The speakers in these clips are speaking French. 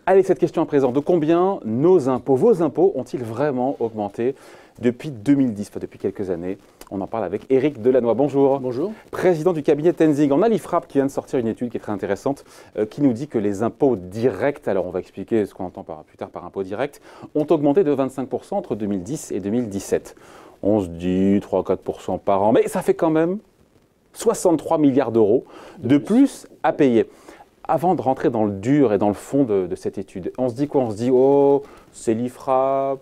Allez, cette question à présent, de combien nos impôts, vos impôts, ont-ils vraiment augmenté depuis 2010, enfin depuis quelques années? On en parle avec Éric Delannoy. Bonjour. Bonjour. Président du cabinet Tenzing. On a l'IFRAP qui vient de sortir une étude qui est très intéressante, qui nous dit que les impôts directs, alors on va expliquer ce qu'on entend plus tard par impôts directs, ont augmenté de 25% entre 2010 et 2017. On se dit 3-4% par an, mais ça fait quand même 63 milliards d'euros de plus à payer. Avant de rentrer dans le dur et dans le fond de cette étude, on se dit quoi? On se dit, oh, c'est l'IFRAP,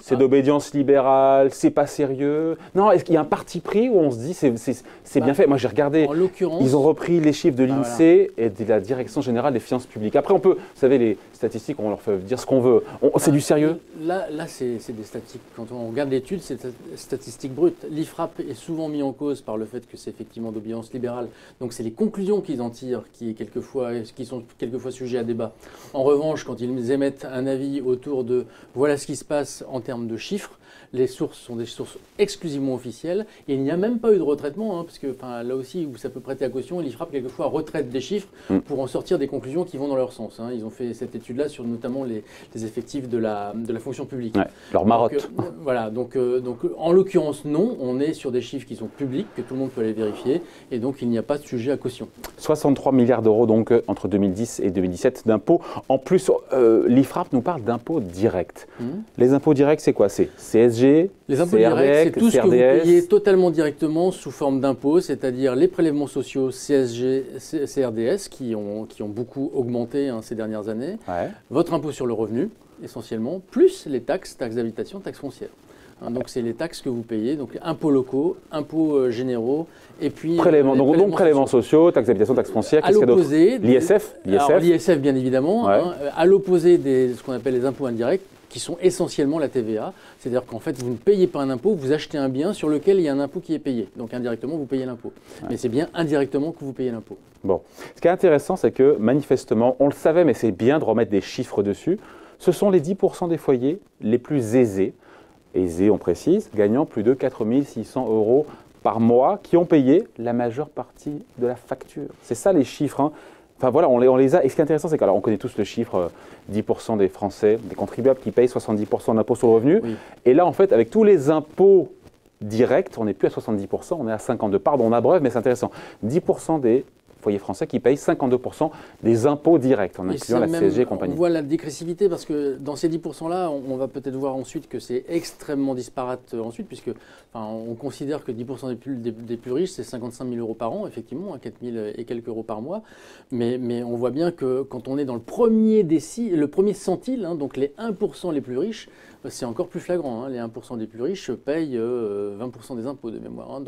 c'est d'obédience libérale, c'est pas sérieux. Non, est-ce qu'il y a un parti pris où on se dit, c'est bien fait? Moi, j'ai regardé, en l'occurrence, ils ont repris les chiffres de l'INSEE et de la Direction Générale des Finances Publiques. Après, on peut, vous savez, les statistiques, on leur fait dire ce qu'on veut. C'est du sérieux? Là c'est des statistiques. Quand on regarde l'étude, c'est des statistiques brutes. L'IFRAP est souvent mis en cause par le fait que c'est effectivement d'obédience libérale. Donc, c'est les conclusions qu'ils en tirent qui sont quelquefois sujets à débat. En revanche, quand ils émettent un avis autour de voilà ce qui se passe en termes de chiffres, les sources sont des sources exclusivement officielles et il n'y a même pas eu de retraitement, parce que là aussi où ça peut prêter à caution, l'IFRAP quelquefois retraite des chiffres pour en sortir des conclusions qui vont dans leur sens. Ils ont fait cette étude-là sur notamment les effectifs de la fonction publique. Ouais, leur marotte. Voilà, donc en l'occurrence non, on est sur des chiffres qui sont publics, que tout le monde peut aller vérifier et donc il n'y a pas de sujet à caution. 63 milliards d'euros donc entre 2010 et 2017 d'impôts. En plus, l'IFRAP nous parle d'impôts directs. Les impôts directs, c'est quoi? C'est CSG, les impôts directs, c'est tout ce que vous payez totalement directement sous forme d'impôts, c'est-à-dire les prélèvements sociaux CSG, CRDS qui ont beaucoup augmenté ces dernières années, votre impôt sur le revenu essentiellement, plus les taxes d'habitation, taxes foncières. Donc c'est les taxes que vous payez, donc impôts locaux, impôts généraux, et puis donc prélèvements sociaux, taxes d'habitation, taxes foncières. À l'opposé, l'ISF, l'ISF bien évidemment. À l'opposé de ce qu'on appelle les impôts indirects, qui sont essentiellement la TVA. C'est-à-dire qu'en fait, vous ne payez pas un impôt, vous achetez un bien sur lequel il y a un impôt qui est payé. Donc indirectement, vous payez l'impôt. Mais c'est bien indirectement que vous payez l'impôt. Bon. Ce qui est intéressant, c'est que manifestement, on le savait, mais c'est bien de remettre des chiffres dessus, ce sont les 10% des foyers les plus aisés, on précise, gagnant plus de 4 600 € par mois, qui ont payé la majeure partie de la facture. C'est ça les chiffres. Enfin voilà, on les a. Et ce qui est intéressant, c'est qu'on connaît tous le chiffre 10% des Français, des contribuables qui payent 70% d'impôts sur le revenu. Oui. Et là, en fait, avec tous les impôts directs, on n'est plus à 70%, on est à 52%. Pardon, on abreuve, mais c'est intéressant. 10% des foyers français qui payent 52% des impôts directs, en incluant la CSG et compagnie. On voit la dégressivité parce que dans ces 10%-là, on va peut-être voir ensuite que c'est extrêmement disparate ensuite, puisque on considère que 10% des plus riches, c'est 55 000 € par an, effectivement, à 4 000 et quelques euros par mois. Mais on voit bien que quand on est dans le premier centile, donc les 1% les plus riches, c'est encore plus flagrant. Les 1% des plus riches payent 20% des impôts de mémoire.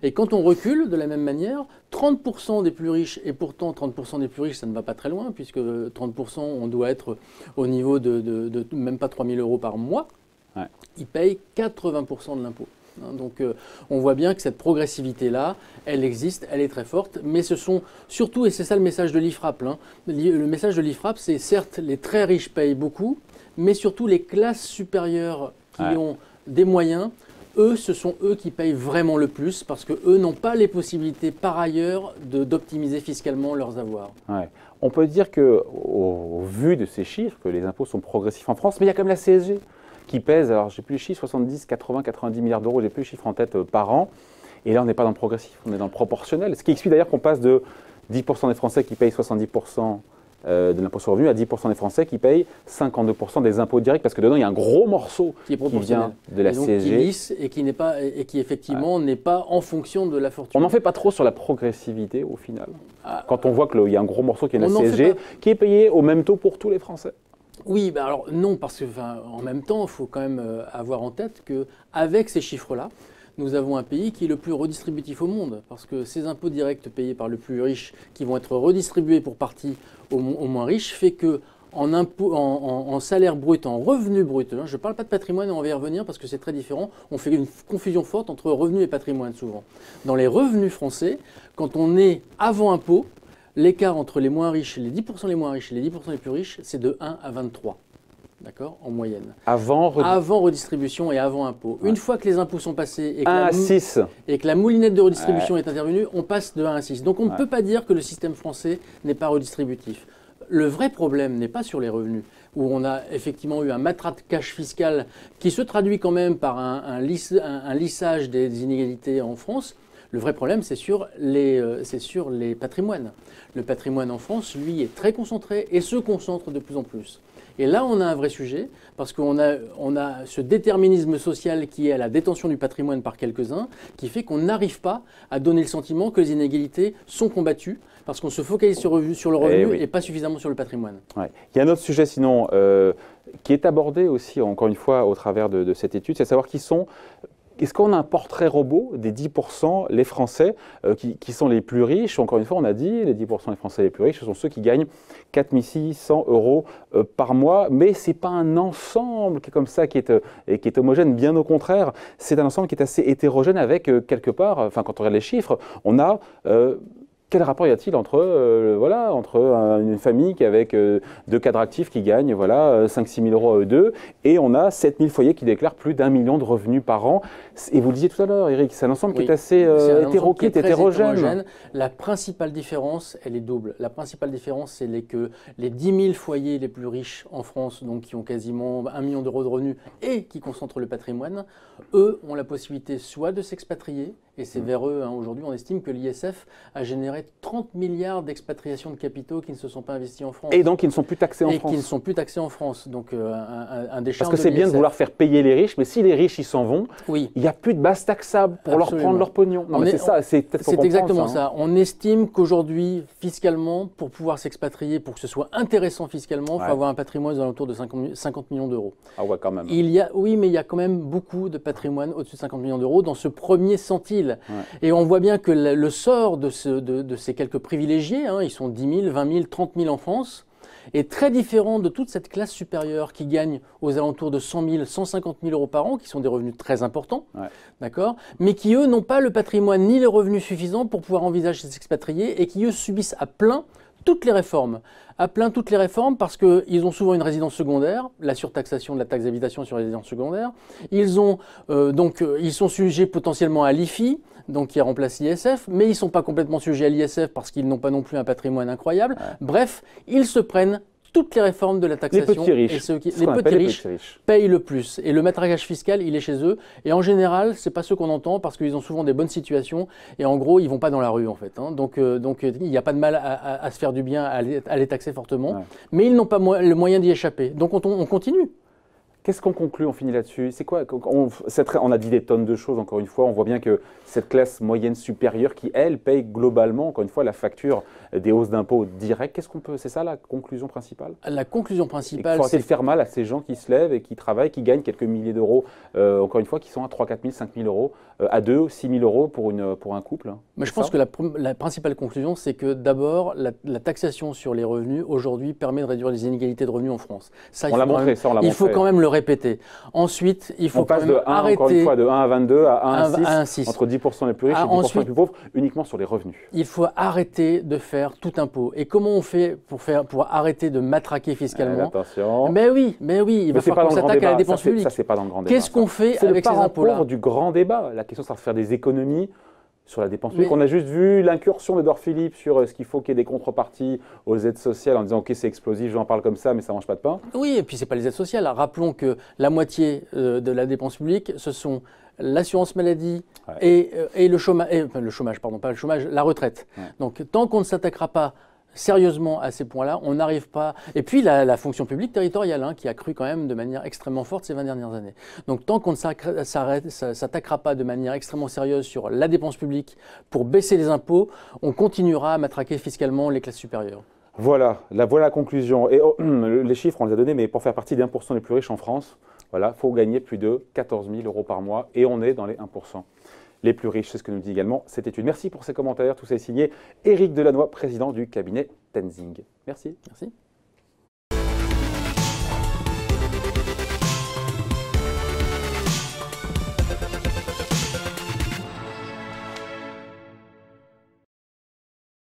Et quand on recule de la même manière, 30% des plus riches, et pourtant 30% des plus riches, ça ne va pas très loin, puisque 30%, on doit être au niveau de même pas 3 000 € par mois, ils payent 80% de l'impôt. Donc on voit bien que cette progressivité-là, elle existe, elle est très forte, mais ce sont surtout, et c'est ça le message de l'IFRAP, le message de l'IFRAP, c'est certes les très riches payent beaucoup, mais surtout les classes supérieures qui ont des moyens, ce sont eux qui payent vraiment le plus parce qu'eux n'ont pas les possibilités par ailleurs d'optimiser fiscalement leurs avoirs. On peut dire qu'au vu de ces chiffres, que les impôts sont progressifs en France, mais il y a quand même la CSG qui pèse, alors je n'ai plus les chiffres, 70, 80, 90 milliards d'euros, je n'ai plus les chiffres en tête par an. Et là, on n'est pas dans le progressif, on est dans le proportionnel. Ce qui explique d'ailleurs qu'on passe de 10% des Français qui payent 70% de l'impôt sur le revenu à 10% des Français qui payent 52% des impôts directs, parce que dedans il y a un gros morceau qui vient de la CSG. Qui lisse et qui effectivement n'est pas en fonction de la fortune. On n'en fait pas trop sur la progressivité au final. Quand on voit qu'il y a un gros morceau qui est de la CSG, qui est payé au même taux pour tous les Français. Oui, alors non, parce que en même temps, il faut quand même avoir en tête qu'avec ces chiffres-là, nous avons un pays qui est le plus redistributif au monde, parce que ces impôts directs payés par le plus riche, qui vont être redistribués pour partie aux moins riches, fait que en salaire brut, en revenu brut, je ne parle pas de patrimoine, on va y revenir parce que c'est très différent, on fait une confusion forte entre revenu et patrimoine souvent. Dans les revenus français, quand on est avant impôt, l'écart entre les moins riches, les 10% les moins riches et les 10% les plus riches, c'est de 1 à 23. d'accord, en moyenne. Avant Redistribution et avant impôt. Une fois que les impôts sont passés et que, 1 à 6. Et que la moulinette de redistribution est intervenue, on passe de 1 à 6. Donc on ne peut pas dire que le système français n'est pas redistributif. Le vrai problème n'est pas sur les revenus, où on a effectivement eu un matraquage fiscal qui se traduit quand même par un lissage des inégalités en France. Le vrai problème, c'est sur les patrimoines. Le patrimoine en France, lui, est très concentré et se concentre de plus en plus. Et là, on a un vrai sujet, parce qu'on a ce déterminisme social qui est à la détention du patrimoine par quelques-uns, qui fait qu'on n'arrive pas à donner le sentiment que les inégalités sont combattues, parce qu'on se focalise sur le revenu et pas suffisamment sur le patrimoine. Ouais. Il y a un autre sujet, sinon, qui est abordé aussi, encore une fois, au travers de cette étude, c'est savoir qui sont... Est-ce qu'on a un portrait robot des 10%, les Français, qui sont les plus riches? Encore une fois, on a dit, les 10% des Français les plus riches, ce sont ceux qui gagnent 4 600 euros par mois. Mais ce n'est pas un ensemble qui est comme ça, qui est homogène. Bien au contraire, c'est un ensemble qui est assez hétérogène avec, quelque part, enfin, quand on regarde les chiffres, on a... quel rapport y a-t-il entre une famille qui avec 2 cadres actifs qui gagnent 5-6 000 euros à eux deux, et on a 7 000 foyers qui déclarent plus d'1 million de revenus par an. Et vous le disiez tout à l'heure, Eric, c'est un ensemble qui est assez hétérogène. La principale différence, elle est double. La principale différence, c'est que les 10 000 foyers les plus riches en France, donc qui ont quasiment 1 million d'euros de revenus et qui concentrent le patrimoine, eux ont la possibilité soit de s'expatrier, et c'est vers eux, aujourd'hui, on estime que l'ISF a généré 30 milliards d'expatriations de capitaux qui ne se sont pas investis en France. Et donc qui ne sont plus taxés en France. Et qui ne sont plus taxés en France. Donc un des Parce que c'est bien de vouloir faire payer les riches, mais si les riches ils s'en vont, il n'y a plus de base taxable pour leur prendre leur pognon. C'est exactement ça. On estime qu'aujourd'hui, fiscalement, pour pouvoir s'expatrier, pour que ce soit intéressant fiscalement, il faut avoir un patrimoine aux alentours de 50 millions d'euros. Ah ouais, quand même. Oui, mais il y a quand même beaucoup de patrimoine au-dessus de 50 millions d'euros dans ce premier centile. Ouais. Et on voit bien que le sort de ces quelques privilégiés, ils sont 10 000, 20 000, 30 000 en France, est très différent de toute cette classe supérieure qui gagne aux alentours de 100 000, 150 000 euros par an, qui sont des revenus très importants, d'accord, mais qui, eux, n'ont pas le patrimoine ni les revenus suffisants pour pouvoir envisager de s'expatrier et qui, eux, subissent à plein toutes les réformes. Parce qu'ils ont souvent une résidence secondaire, la surtaxation de la taxe d'habitation sur les résidences secondaires. Ils sont sujets potentiellement à l'IFI, donc qui remplace l'ISF, mais ils ne sont pas complètement sujets à l'ISF parce qu'ils n'ont pas non plus un patrimoine incroyable. Ouais. Bref, ils se prennent toutes les réformes de la taxation. Les petits riches. Les petits riches payent le plus. Et le matraquage fiscal, il est chez eux. Et en général, ce n'est pas ceux qu'on entend parce qu'ils ont souvent des bonnes situations. Et en gros, ils ne vont pas dans la rue, en fait. Donc il n'y a pas de mal à se faire du bien, à les taxer fortement. Ouais. Mais ils n'ont pas le moyen d'y échapper. Donc on continue. Qu'est-ce qu'on conclut? On finit là-dessus. C'est quoi? On a dit des tonnes de choses, encore une fois. On voit bien que cette classe moyenne supérieure qui, elle, paye globalement, encore une fois, la facture des hausses d'impôts directes. Qu'est-ce qu'on peut... C'est ça la conclusion principale? La conclusion principale, c'est... Il faut arrêter de faire mal à ces gens qui se lèvent et qui travaillent, qui gagnent quelques milliers d'euros, encore une fois, qui sont à 3 4 000, 5 000 euros, à 2 6 000 euros pour un couple. Mais je pense que la principale conclusion, c'est que d'abord, la taxation sur les revenus, aujourd'hui, permet de réduire les inégalités de revenus en France. Ça, on l'a montré, il faut quand même le répéter. Ensuite, il faut quand même arrêter... Encore une fois, de 1 à 22 à 1 à 6, entre 10% les plus riches et 10% les plus pauvres, uniquement sur les revenus. Il faut arrêter de faire tout impôt. Et comment on fait pour arrêter de matraquer fiscalement? Attention. Mais oui, il va falloir qu'on s'attaque à la dépense publique. Ça, c'est pas dans le grand débat. Qu'est-ce qu'on fait avec ces impôts-là? C'est du grand débat. La question, c'est de faire des économies sur la dépense publique. On a juste vu l'incursion d'Édouard Philippe sur ce qu'il faut qu'il y ait des contreparties aux aides sociales en disant « Ok, c'est explosif, j'en parle comme ça, mais ça ne mange pas de pain ». Oui, et puis ce n'est pas les aides sociales. Rappelons que la moitié de la dépense publique, ce sont l'assurance maladie et le chômage, la retraite. Ouais. Donc tant qu'on ne s'attaquera pas sérieusement à ces points-là, on n'arrive pas... Et puis la fonction publique territoriale, qui a cru quand même de manière extrêmement forte ces 20 dernières années. Donc tant qu'on ne s'attaquera pas de manière extrêmement sérieuse sur la dépense publique pour baisser les impôts, on continuera à matraquer fiscalement les classes supérieures. Voilà la conclusion. Et les chiffres, on les a donnés, mais pour faire partie des 1% les plus riches en France, il faut gagner plus de 14 000 euros par mois et on est dans les 1%. Les plus riches, c'est ce que nous dit également cette étude. Merci pour ces commentaires. Tout ça est signé Éric Delannoy, président du cabinet Tenzing. Merci. Merci.